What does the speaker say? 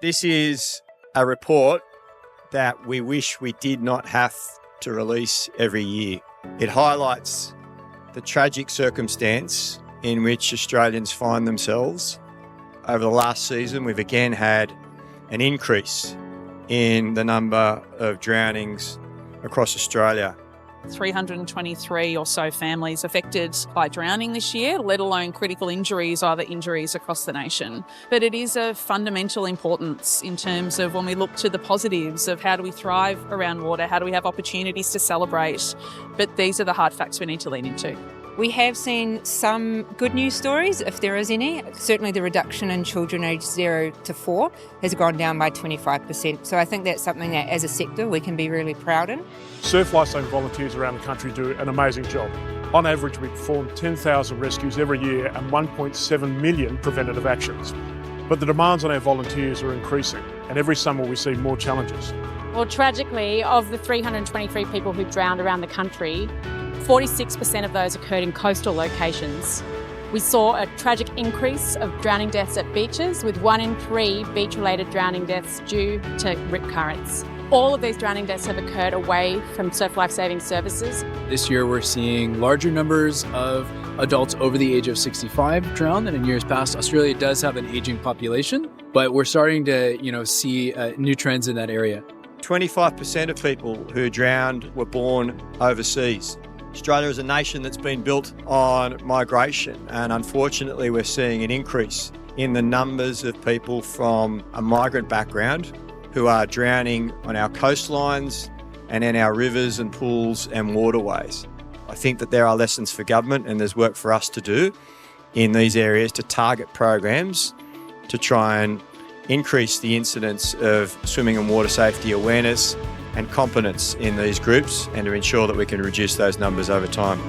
This is a report that we wish we did not have to release every year. It highlights the tragic circumstance in which Australians find themselves. Over the last season, we've again had an increase in the number of drownings across Australia. 323 or so families affected by drowning this year, let alone critical injuries, other injuries across the nation. But it is of fundamental importance in terms of when we look to the positives of how do we thrive around water, how do we have opportunities to celebrate. But these are the hard facts we need to lean into. We have seen some good news stories, if there is any. Certainly the reduction in children aged 0 to 4 has gone down by 25%. So I think that's something that as a sector we can be really proud in. Surf lifesaving volunteers around the country do an amazing job. On average, we perform 10,000 rescues every year and 1.7 million preventative actions. But the demands on our volunteers are increasing, and every summer we see more challenges. Well, tragically, of the 323 people who drowned around the country, 46% of those occurred in coastal locations. We saw a tragic increase of drowning deaths at beaches, with 1 in 3 beach-related drowning deaths due to rip currents. All of these drowning deaths have occurred away from surf lifesaving services. This year we're seeing larger numbers of adults over the age of 65 drown than in years past. Australia does have an aging population, but we're starting to, see new trends in that area. 25% of people who drowned were born overseas. Australia is a nation that's been built on migration, and unfortunately we're seeing an increase in the numbers of people from a migrant background who are drowning on our coastlines and in our rivers and pools and waterways. I think that there are lessons for government and there's work for us to do in these areas to target programs to try and increase the incidence of swimming and water safety awareness and competence in these groups and to ensure that we can reduce those numbers over time.